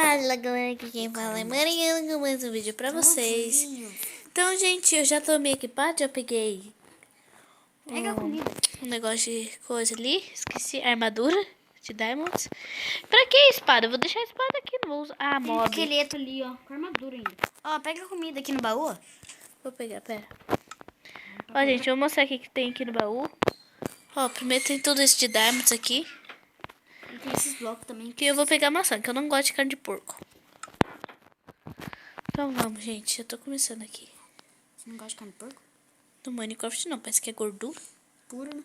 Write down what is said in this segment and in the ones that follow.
Fala galera, aqui quem fala é Mariana com mais um vídeo pra vocês. Então gente, eu já tô meio equipado, já peguei Pega a comida. um negócio de coisa ali, esqueci, armadura de diamonds. Pra que espada? Eu vou deixar a espada aqui, não vou usar. Ah, Tem um mob. esqueleto ali, ó, com armadura ainda. Ó, pega a comida aqui no baú. Vou pegar, pera. Ó gente, eu vou mostrar o que tem aqui no baú. Ó, primeiro tem tudo isso de diamonds aqui. E tem esses blocos também. Que eu vou pegar maçã, que eu não gosto de carne de porco. Então vamos, gente, eu tô começando aqui. Você não gosta de carne de porco? No Minecraft não, parece que é gordura. Puro, né?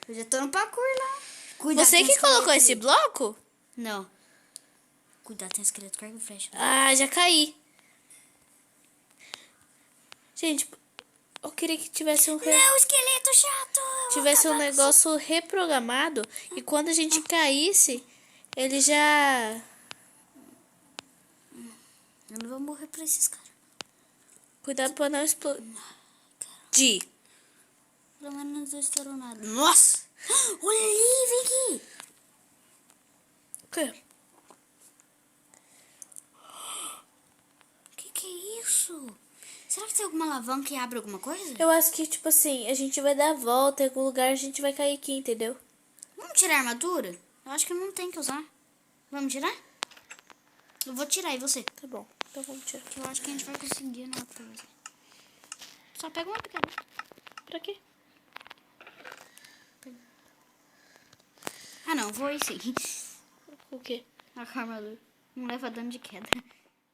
Eu já tô no parkour lá. Cuidado, Você tem que esqueleto colocou ali. esse bloco? Não. Cuidado, tem esqueleto com arco e flecha. Ah, já caí. Gente, eu queria que tivesse um Não, esqueleto chato. tivesse um negócio reprogramado e quando a gente caísse, ele já... Eu não vou morrer pra esses caras. Cuidado pra não explodir. Pelo menos não estourou nada. Nossa! Olha ali, vem aqui. O quê? Que é isso? Será que tem alguma alavanca que abre alguma coisa? Eu acho que, tipo assim, a gente vai dar a volta em algum lugar, a gente vai cair aqui, entendeu? Vamos tirar a armadura? Eu acho que não tem que usar. Vamos tirar? Eu vou tirar, e você? Tá bom, então vamos tirar. Eu acho que a gente vai conseguir na coisa. Só pega uma picareta. Pra quê? Ah, não, vou ir sim. O quê? A armadura. Não leva dano de queda.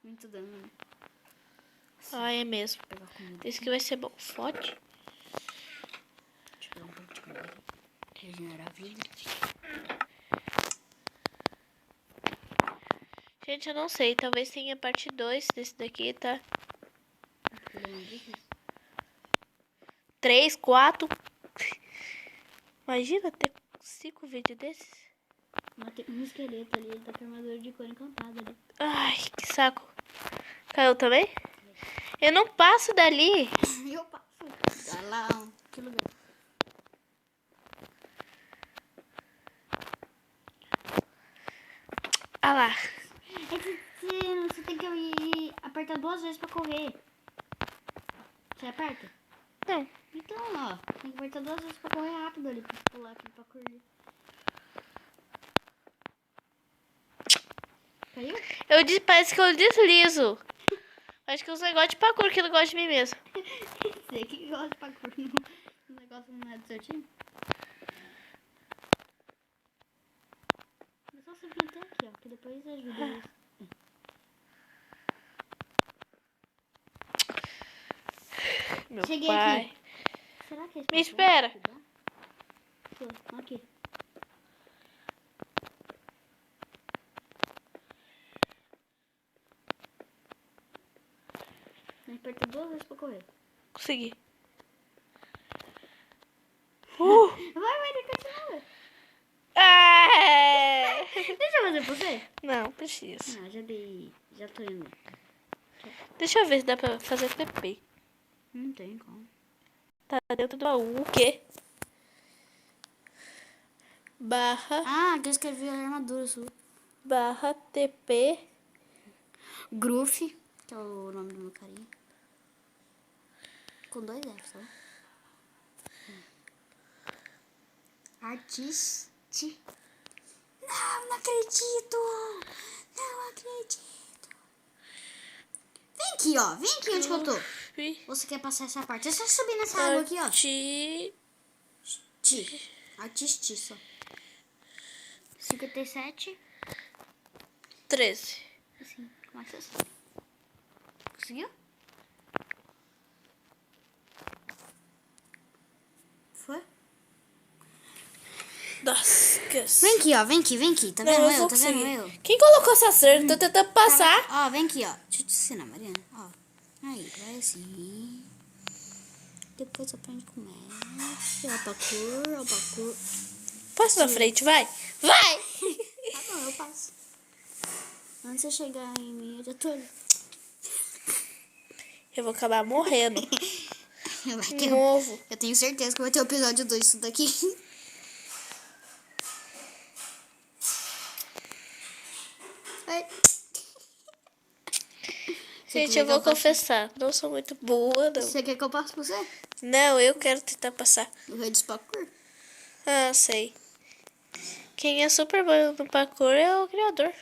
Muito dano, né? Ah, é mesmo. Vou pegar comida. Isso que vai ser bom. Fode. Deixa eu pegar um pouco de comida. Regenerar a vida. Gente, eu não sei. Talvez tenha parte 2 desse daqui, tá? 3, 4. Imagina ter 5 vídeos desses. Matei um esqueleto ali. Ele tá com a armadura de cor encantada ali. Ai, que saco. Caiu também? Eu não passo dali. Eu passo. Vai lá. Que lugar? Ah lá. É que você tem que ir apertar 2 vezes pra correr. Você aperta? Não. Então, ó. Tem que apertar 2 vezes pra correr rápido ali. Pra pular aqui pra correr. Caiu? Parece que eu deslizo. Acho que os negócios de parkour que não gosto de mim mesmo. Você que gosta de parkour. O negócio não é do seu time? É só você vir até aqui, ó. Que depois ajuda isso. Meu Cheguei pai. aqui. Será que é esse Me papel? espera. Aqui. Aperta 2 vezes pra correr. Consegui. Vai, continua. É. Deixa eu fazer pra você. Não, precisa. Não, já dei. Já tô indo. Deixa eu ver se dá pra fazer TP. Não tem como. Tá dentro do baú. O quê? Barra Ah, que eu escrevi a armadura sua. TP. Groove, que é o nome do meu carinha. Com 2 Fs, tá? Artiste. Não acredito! Não acredito! Vem aqui, ó. Vem aqui onde que eu tô. Você quer passar essa parte? É só subir nessa água aqui, ó. Artiste, só. 57. 13. Assim, como é que você sabe? Conseguiu? Foi? Nossa, que... Vem aqui, ó. Vem aqui. Tá vendo Não, eu? vou Tá vendo conseguir. eu? Quem colocou essa cerca? Tô tentando passar. Ó, vem aqui, ó. Deixa eu te ensinar, Mariana. Ó. Aí, vai assim. Depois aprende como é. Ó, parkour. Passa na frente, vai. Vai! Tá bom, eu passo. Antes de você chegar em mim, eu já tô... Eu vou acabar morrendo. Vai De novo. Eu tenho certeza que vai ter o episódio 2 disso daqui. Vai. Gente, eu vou confessar. Não sou muito boa, não. Você quer que eu passe pra você? Não, eu quero tentar passar. O rei dos parkour. Ah, sei. Quem é super bom no parkour é o criador.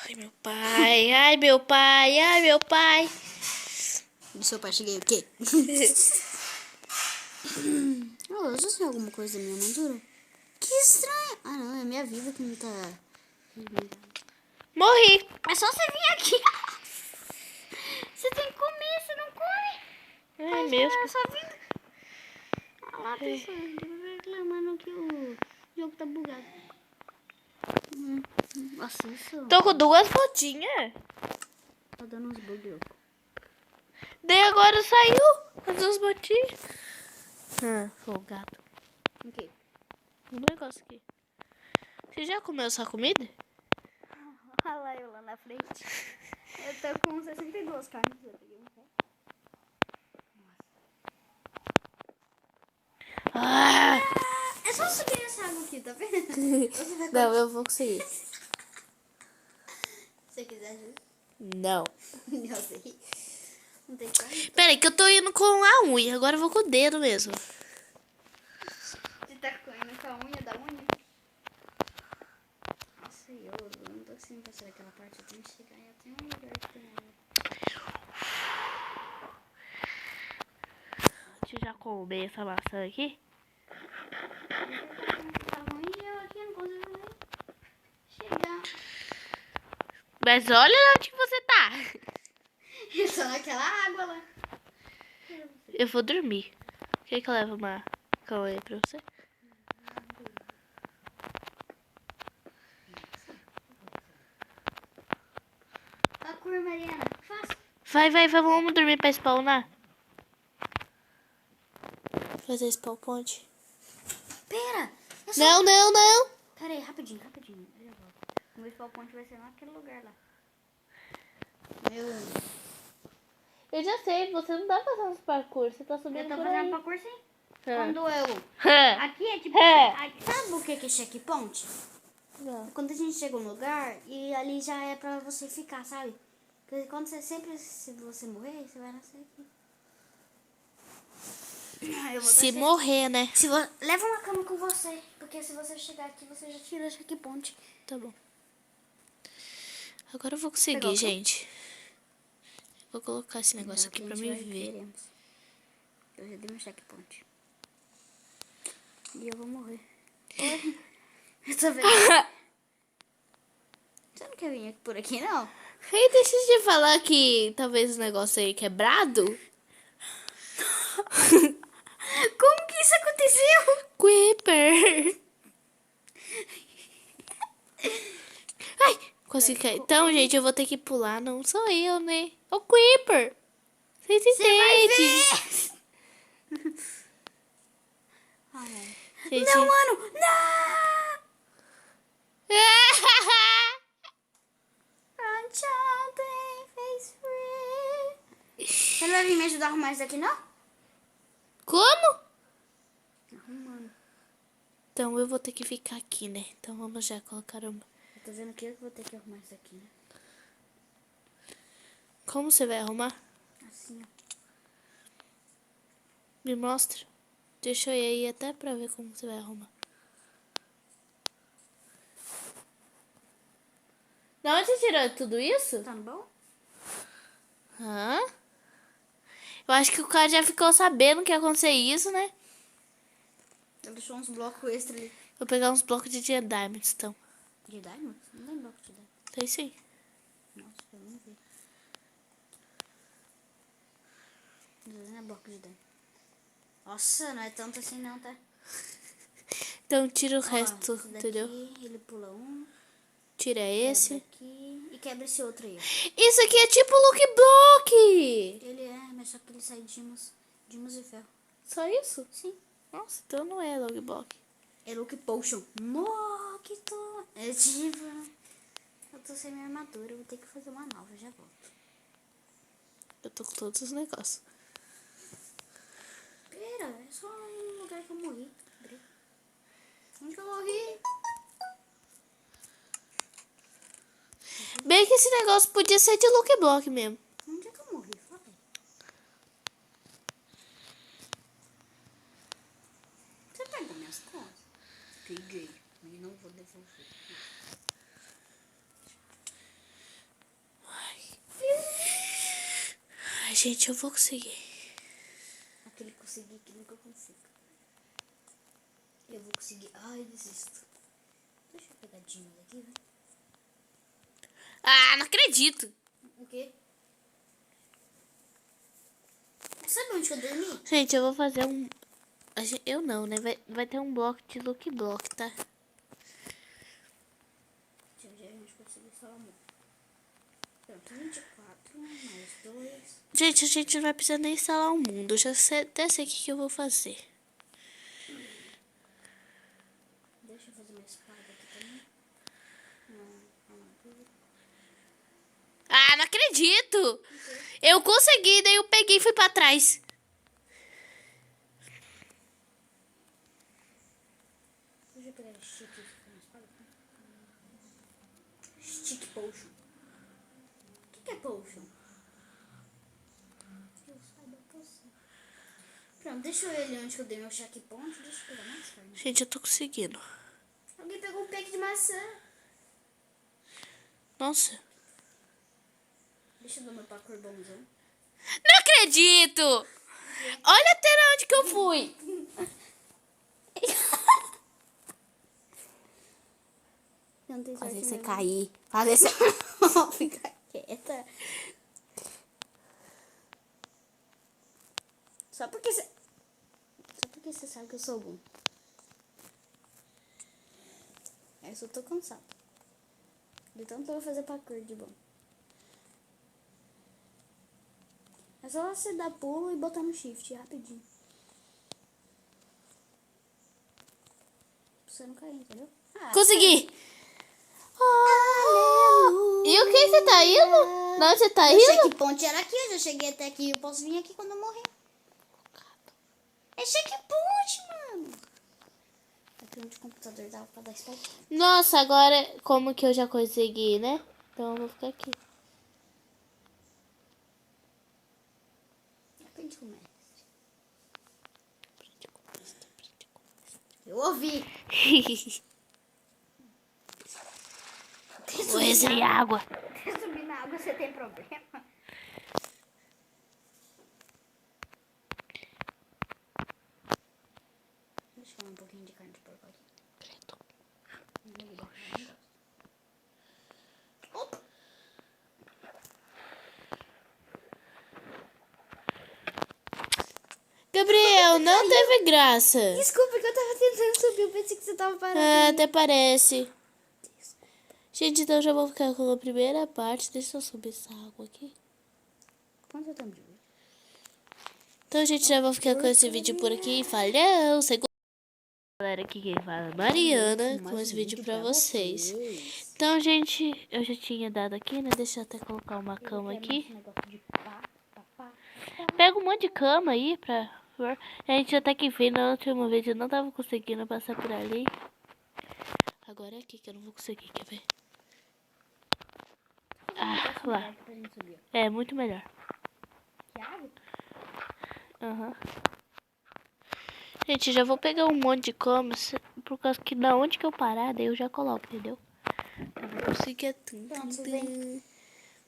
Ai, meu pai. Ai, meu pai. Ai, meu pai. Do seu pai cheguei o quê? Oh, eu já sei alguma coisa da minha armadura. Que estranho. Ah, não. É minha vida que não tá... Morri. É só você vir aqui. Você tem que comer, você não come. É mesmo. É só vir. Ah lá, pessoal. Reclamando que o jogo tá bugado. Nossa, isso... Tô com 2 botinhas. Tá dando uns bugs. Daí agora saiu as 2 botinhas. Folgado. O quê? Um negócio aqui. Você já comeu sua comida? Olha lá eu lá na frente. Eu tô com 62 carnes. Eu peguei um pé. Ah! É só subir essa água aqui, tá vendo? Você vai Não, eu vou conseguir. Se você quiser ajuda. Não. Eu sei. Não tem como. Pera aí, que eu tô indo com a unha. Agora eu vou com o dedo mesmo. Você tá indo com a unha da unha? Nossa, eu não tô conseguindo passar daquela parte. Eu tenho que chegar e até um lugar que tem água. Deixa eu já comer essa maçã aqui. Tá ruim e eu aqui não consigo nem chegar. Mas olha onde você tá. Eu tô naquela água lá. Eu vou dormir. Quer que eu leve uma cama aí pra você? A cor, Mariana. Faça. Vai, vamos dormir pra spawnar. Fazer spawn point. Pera. É só... Não. Pera aí, rapidinho. Eu já volto. O meu spawn point vai ser naquele lugar lá. Eu já sei, você não tá fazendo os parkour, você tá Eu subindo tô por fazendo aí. parkour sim. Ah. Quando eu... Ah. Aqui é tipo... É. Sabe o que é checkpoint? Não. Quando a gente chega no lugar e ali já é pra você ficar, sabe? Porque quando você sempre... Se você morrer, você vai nascer aqui. Eu vou Se descer. morrer, né? Leva uma cama com você. Porque se você chegar aqui, você já tira o checkpoint. Tá bom. Agora eu vou conseguir, Pegou, gente. Vou colocar esse negócio aqui pra me ver. Veremos. Eu já dei meu checkpoint. E eu vou morrer. Oi. Eu tô vendo. Você não quer vir aqui por aqui, não? Ei, deixa de falar que talvez o negócio aí quebrado. Como que isso aconteceu? Creeper. Ai, consegui cair. Então, gente, eu vou ter que pular. Não sou eu, né? O Creeper. Vocês entendem? Gente. Não, mano! Não! Você não vai vir me ajudar a arrumar isso aqui, não? Como? Arrumando. Então eu vou ter que ficar aqui, né? Então vamos já colocar uma. Eu tô vendo que eu vou ter que arrumar isso aqui, né? Como você vai arrumar? Assim, ó. Me mostra. Deixa eu ir aí até pra ver como você vai arrumar. Da onde você tirou tudo isso? Tá no baú? Hã? Eu acho que o cara já ficou sabendo que ia acontecer isso, né? Eu deixou uns blocos extra ali. Vou pegar uns blocos de diamonds, então. De diamond? Não tem bloco de diamond. Tem sim. Nossa, eu não vi. Não é bloco de diamond. Nossa, não é tanto assim não, tá? Então tira o Ó, resto, esse daqui, entendeu? ele pula um, Tira quebra esse. aqui e quebra esse outro aí, ó. Isso aqui é tipo Lucky Block! Ele é, mas só que ele sai de dimas e ferro. Só isso? Sim. Nossa, então não é Lucky Block. É Luke Potion. Mó, que tô... É tipo... Eu tô sem minha armadura, eu vou ter que fazer uma nova, eu já volto. Eu tô com todos os negócios. Pera, é só um lugar que eu morri. Onde que eu morri? Bem que esse negócio podia ser de Lucky Block mesmo. Onde é que eu morri? Fala aí. Você pegou minhas contas? Peguei. E não vou devolver. Ai, gente, eu vou conseguir. Aquele conseguir que nunca consigo. Eu vou conseguir. Ai, desisto. Deixa eu pegar dinheiro daqui, né? Ah, não acredito. O quê? Sabe onde eu dormi? Gente, eu vou fazer um... Eu não, né? Vai ter um bloco de Lucky Block, tá? Deixa eu ver, a gente conseguiu só um. Pronto, 24 mais 2. Gente, a gente não vai precisar nem instalar o mundo. Eu já até sei o que eu vou fazer. Deixa eu fazer uma espada aqui também. Ah, não acredito! Eu consegui, daí eu peguei e fui pra trás. Deixa eu pegar stick e fazer uma espada. Stick potion. O que é potion? Eu saiba que eu sei. Pronto, deixa eu ver ali onde eu dei meu checkpoint. Deixa eu pegar mais carne. Gente, eu tô conseguindo. Alguém pegou um pack de maçã. Nossa. Deixa eu dar meu parkour bonzão. Não acredito! Olha até onde que eu fui. Não tem sorte Fazer você mesmo. cair. Fazer você... Fica quieta. Só porque você sabe que eu sou bom. Eu só tô cansado. De tanto eu vou fazer parkour de bom. É só você dar pulo e botar no shift rapidinho. Pra você não cair, entendeu? Ah, Consegui! Aleluia. E o que você tá indo? Não, você tá Meu indo? checkpoint era aqui, eu já cheguei até aqui. Eu posso vir aqui quando eu morrer. É checkpoint, mano. Aqui onde o computador dava pra dar spike. Nossa, agora como que eu já consegui, né? Então eu vou ficar aqui. Aprende com o mestre. Eu ouvi. Vou resfriar água. Se subir na água, você tem problema. Deixa eu falar um pouquinho de carne de porco aqui. Opa! Gabriel, não teve graça. Desculpa que eu tava tentando subir. Eu pensei que você tava parado. Ah, até parece. Gente, então eu já vou ficar com a primeira parte. Deixa eu subir essa água aqui. Quanto tempo de vídeo? Então, gente, já vou ficar com esse vídeo por aqui. Falhou! Segundo galera, aqui quem fala é Mariana, com esse vídeo pra vocês. Então, gente, eu já tinha dado aqui, né? Deixa eu até colocar uma cama aqui. Pega um monte de cama aí pra... A gente até que enfim, na última vez eu não tava conseguindo passar por ali. Agora é aqui que eu não vou conseguir, quer ver? Ah, lá. É, muito melhor. Aham. Gente, já vou pegar um monte de cama, por causa que da onde que eu parar, daí eu já coloco, entendeu? Eu vou conseguir.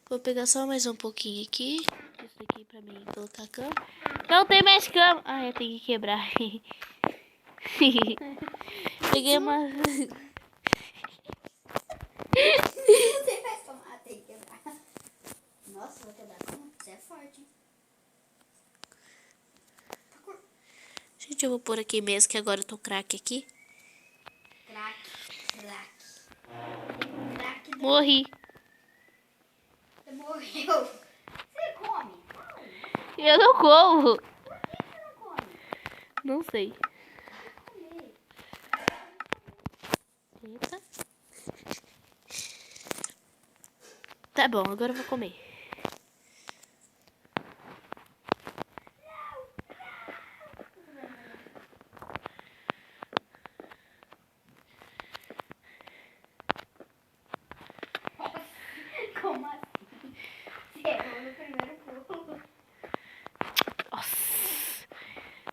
Vou pegar só mais um pouquinho aqui. Isso aqui pra mim colocar a cama. Não tem mais cama! Ah, eu tenho que quebrar. Peguei uma... Você vai tomar, tem que quebrar. Nossa, vai quebrar como? Você é forte, hein? Gente, eu vou pôr aqui mesmo, que agora eu tô craque aqui. Crack. Morri. Você morreu. Você come? Eu não como. Por que você não come? Não sei. Comer. Eita. Tá bom, agora eu vou comer. Como assim? Você errou no primeiro pulo. Nossa.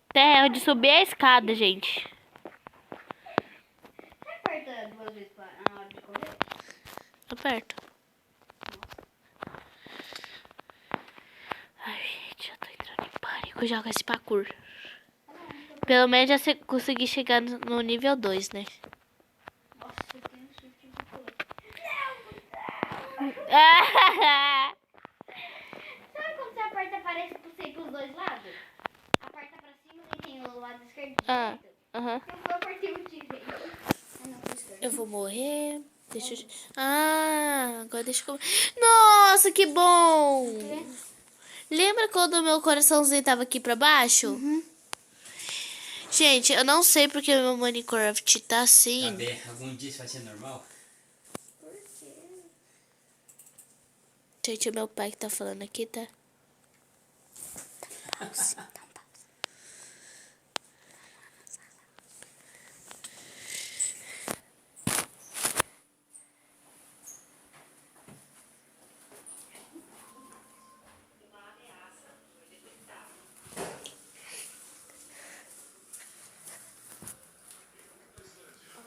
Até é de subir a escada, gente. Você aperta 2 vezes na hora de correr? Aperto. Ai, gente, eu tô entrando em pânico já com esse parkour. Pelo menos já consegui chegar no nível 2, né? Nossa, eu tenho um shift de pulo. Sabe quando você aperta, aparece pra você ir pros 2 lados? Aperta pra cima e tem o lado esquerdo e direito. Aham. Eu apertei o direito. Ah, não, pro esquerdo. Eu vou morrer. Deixa eu... agora deixa eu... Nossa, que bom! Lembra quando o meu coraçãozinho tava aqui pra baixo? Gente, eu não sei porque o meu Minecraft tá assim. Cadê? Algum dia isso vai ser normal? Por quê? Gente, é meu pai que tá falando aqui, tá?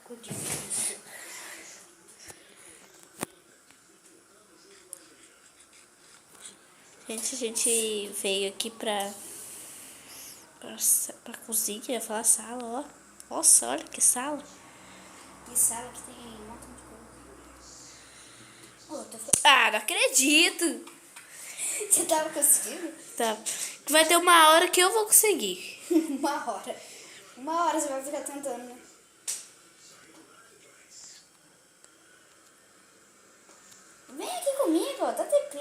Pouco difícil. Gente, a gente veio aqui pra cozinha, eu ia falar sala, ó. Nossa, olha que sala. E sala que tem um montão de coisa. Não acredito. Você tava conseguindo? Tá. Vai ter uma hora que eu vou conseguir. 1 hora. 1 hora você vai ficar tentando, né? Vem aqui comigo, ó. Dá TP.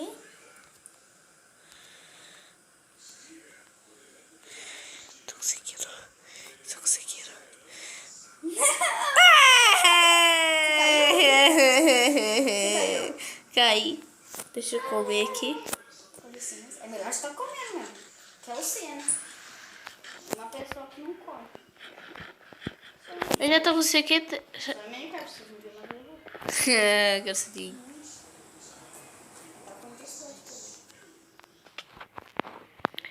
Tô conseguindo. Tô conseguindo. Caí. Deixa eu comer aqui. Com licença. É melhor você estar comendo mesmo. Que é o Senna. Uma pessoa que não come. Eu já tô com 50. Só nem quero vocês não viram, mas eu vou. Graçadinho. Tá com pessoa de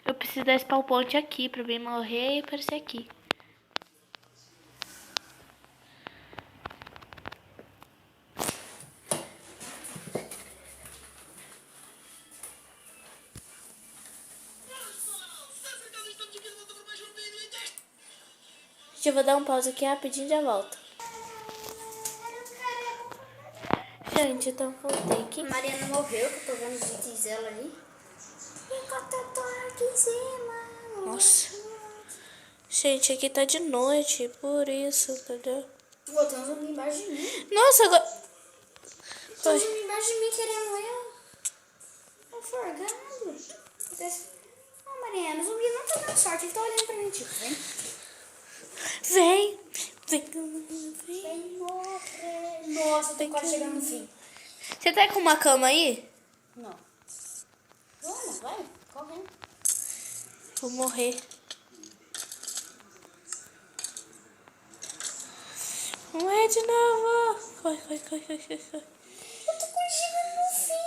Eu preciso dar spawn point aqui pra mim morrer e aparecer aqui. Gente, eu vou dar um pause aqui rapidinho e já volto. Gente, então voltei aqui. Mariana morreu, que eu tô vendo os itens dela aí. Enquanto eu tô aqui em cima. Nossa. Gente, aqui tá de noite, por isso, entendeu? Pô, tem um zumbi embaixo de mim. Nossa, agora... Tem um zumbi embaixo de mim querendo eu. Aforgando. Ô, Mariana, o zumbi não tá dando sorte. Ele tá olhando pra mim, tipo, vem. Vem. Vem. Vem morrer. Nossa, tô quase chegando no fim. Você tá com uma cama aí? Não. Vamos, vai. Correndo. Vou morrer. Morrer de novo. Corre, corre, corre, corre, corre. Eu tô quase chegando no fim.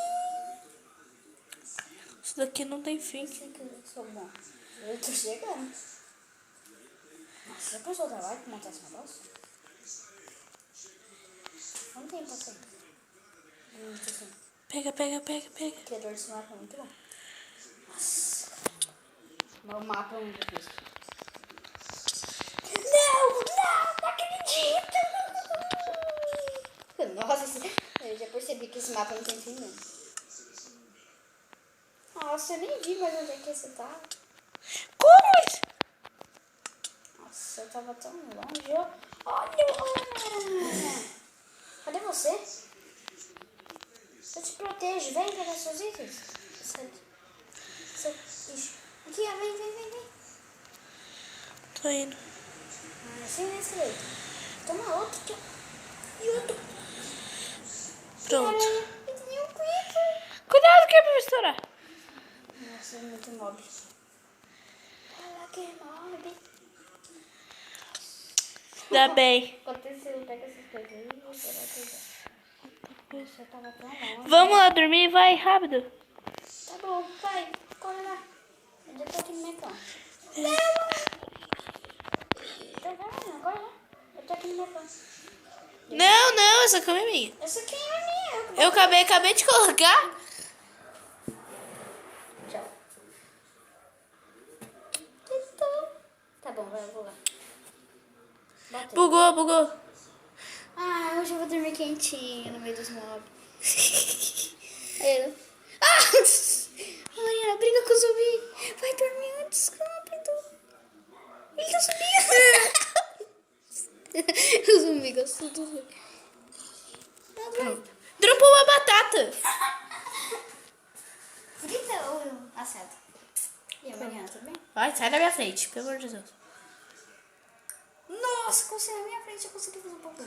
Isso daqui não tem fim. Eu sei que eu sou bom. Eu tô chegando. Nossa, já pensou o trabalho que montar esse negócio? Não tem paciência. Muito assim. Pega, pega, pega, pega. O criador desse mapa é muito bom. Nossa. Mas o mapa é muito difícil. Não acredito! Nossa, eu já percebi que esse mapa não tem fim mesmo. Nossa, eu nem vi mais onde é que você tá. Como? Nossa, eu tava tão longe. Olha! Cadê você? Eu te protejo. Vem pegar seus itens. Ixi. Aqui, ó. Vem, vem, vem, vem. Tô indo. Assim nesse leito. Toma outro aqui, ó. E outro. Pronto. E tem um creeper. Cuidado que é pra misturar. Nossa, é muito mob. Ela que é mob. Dá bem. Aconteceu, pega essas coisas aí. Você tava tão longe. Vamos lá dormir, vai, rápido. Tá bom, vai. Corre lá. Eu já tô aqui no minha cama. Então vai lá, corre lá. Eu tô aqui no minha cama. Não, essa cama é minha. Essa aqui é minha. Eu acabei de colocar. Tchau. Então. Tá bom, vai, eu vou lá. Bota aí. Bugou. Ah, hoje eu vou dormir quentinho no meio dos mobs. Aí, Mariana, briga com o zumbi. Vai dormir antes, rápido. Ele tá subindo. O zumbi gostou do zumbi. Dropou uma batata. Frita ou assado? E a Mariana, tudo bem? Vai, sai da minha frente, pelo amor de Deus. Nossa, consegui na minha frente, eu consegui fazer um pouco.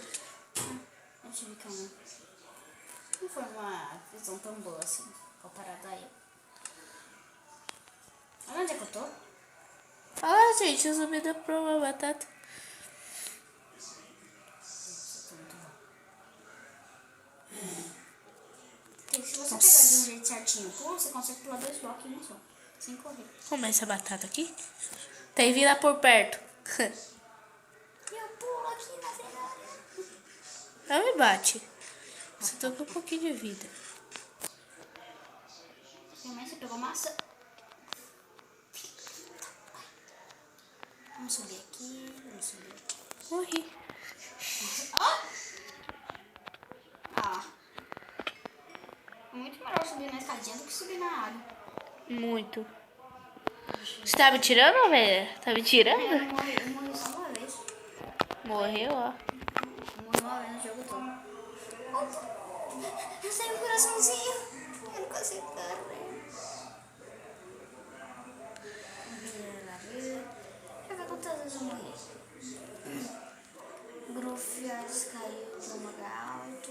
Eu tive calma. Não foi uma visão tão boa assim, comparada a eu. Olha onde é que eu tô? Ah, gente, o zumbi dropou uma batata. Porque se você pegar de um jeito certinho, você consegue pular 2 blocos em um só, sem correr. Como é essa batata aqui? Tem que vir lá por perto. Eu pulo aqui na cenoura. Não me bate. Você tô com um pouquinho de vida. Realmente você pegou massa? Vamos subir aqui, vamos subir aqui. Morri. Ah! Muito melhor subir na escadinha do que subir na água. Muito. Você tá me tirando, velho? Tá me tirando? Eu morri só uma vez. Morreu, ó. Eu morri uma vez no jogo todo. Eu saí um coraçãozinho. Eu não consigo correr. Deixa eu ver quantas vezes eu morri. Grufias caiu do lugar alto.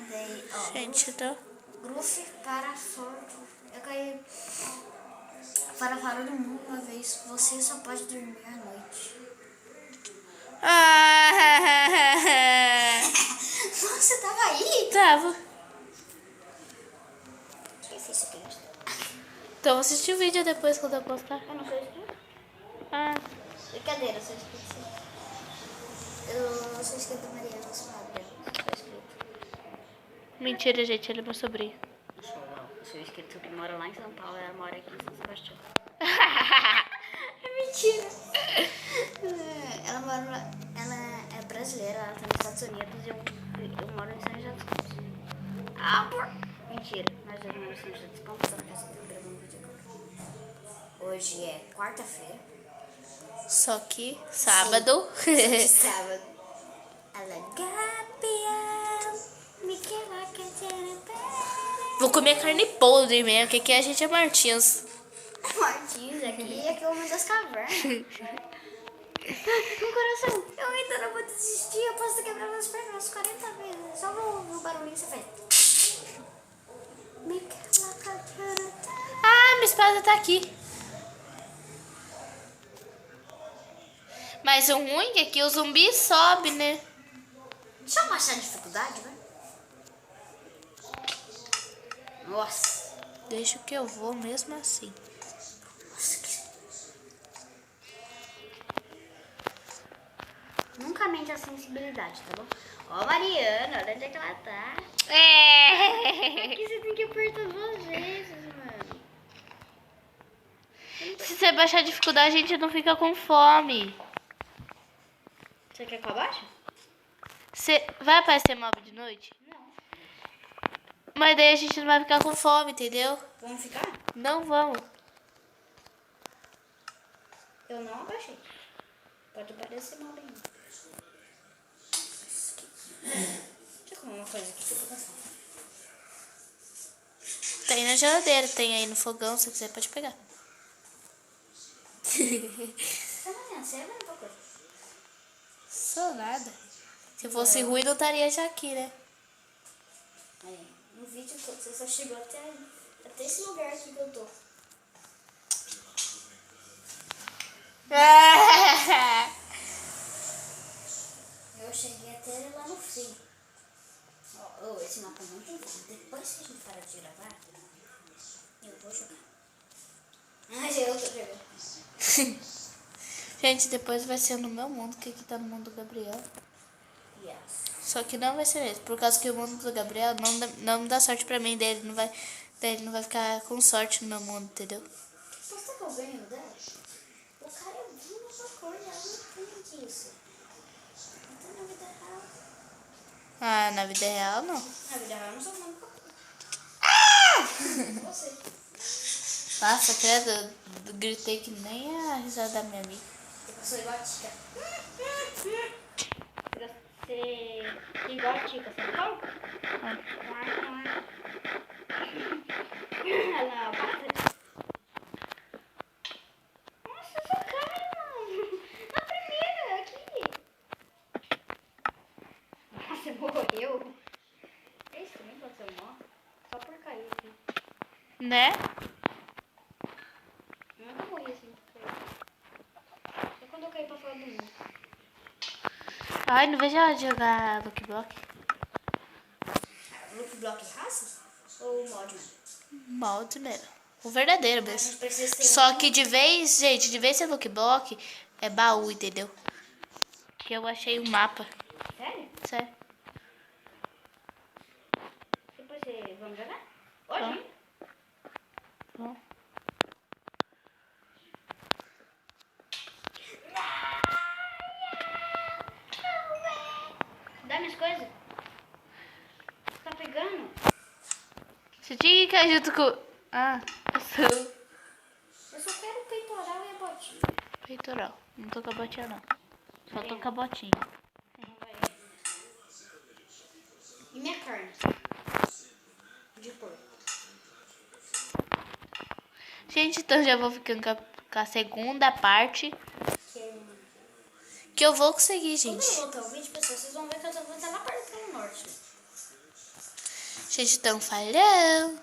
Daí, ó. Gente, tá... Gruf para fora. Eu caí para fora do mundo uma vez. Você só pode dormir à noite. Você tava aí? Tava. Que difícil acreditar. Então assiste o vídeo depois quando eu postar. Eu não sei escrever. Ah, Brincadeira, eu sou escrito. Eu sou escrito Mariana Suárez. Sou escrito. mentira, gente, ele é meu sobrinho. Eu sou escrito que mora lá em São Paulo. Ela mora aqui em São Sebastião. É mentira. Ela mora lá. Ela é brasileira, ela tá nos Estados Unidos e eu moro em São José dos Campos. Mentira, mas eu moro em São José dos Campos, só que eu tô gravando vídeo agora. Hoje é quarta-feira. Só que sábado. De sábado. Alagapião, Miquela Vou comer carne podre mesmo, que aqui a gente é Martins. Martins, aqui é o homem das cavernas. Meu coração, eu ainda não vou desistir. Eu posso ter quebrado as pernas umas 40 vezes. Só vou ouvir o barulhinho que você fez. Ah, minha espada tá aqui. Mas o ruim é que o zumbi sobe, né? Deixa eu baixar a dificuldade, vai. Nossa. Deixa que eu vou mesmo assim. Nossa, que... Nunca mente a sensibilidade, tá bom? Ó, Mariana, olha onde é que ela tá. Aqui você tem que apertar 2 vezes, mano. Se você baixar a dificuldade, a gente não fica com fome. Você quer que eu abaixe? Você vai aparecer mob de noite? Não. Mas daí a gente não vai ficar com fome, entendeu? Vamos ficar? Não vamos. Eu não abaixei. Pode parecer mal bem. Deixa eu comer uma coisa aqui, fica passando. Tem na geladeira, tem aí no fogão, se quiser pode pegar. Tá fazendo? Você vai pra coisa? Sou nada. Se fosse ruim, não estaria já aqui, né? Aí, no vídeo todo, você só chegou até esse lugar aqui que eu tô. Eu cheguei até lá no fim. Oh, esse mapa não tem como. Depois que a gente parar de gravar, eu vou jogar. Mas eu tô jogando. Gente, depois vai ser no meu mundo, que aqui tá no mundo do Gabriel. Yes. Só que não vai ser esse, por causa que o mundo do Gabriel não dá sorte pra mim, daí ele não vai ficar com sorte no meu mundo, entendeu? Você que eu ganho dela? O cara é vindo essa cor, ela não tem disso. Então na vida real. Ah, na vida real não. Na vida real eu não sou fã do Você. Nossa, credo, eu gritei que nem a risada da minha amiga. Eu sou igual a Tica. Você é igual a Tica, sabe qual? Ela bate. Nossa, eu sou Caio! Na primeira, aqui! Nossa, morreu! É estranho quando você morre. Só por cair aqui. Né? Eu nunca morri assim por cair. Só quando eu caí pra fora do mundo. Ai, não vejo a hora de jogar Lucky Block. Look Block raça? Ou mod mesmo? Molde mesmo. O verdadeiro A mesmo. gente precisa ter Só que de vez ser Lucky Block, é baú, entendeu? Que eu achei um mapa. Sério? Sério? Depois você... Vamos jogar? Hoje? Vamos. Hein? Bom. Dá minhas coisas? Tá pegando? Você tinha que cair junto com... Ah, eu sou Eu só quero o peitoral e a botinha. peitoral. Não tô com a botinha, não. Só tô com a botinha. Não vai. E minha carne? De porco. Gente, então já vou ficando com a segunda parte. Que... Que eu vou conseguir, Quando gente. eu voltar o vídeo, pessoal, vocês vão ver que eu vou estar lá perto do norte. Gente, então falhou.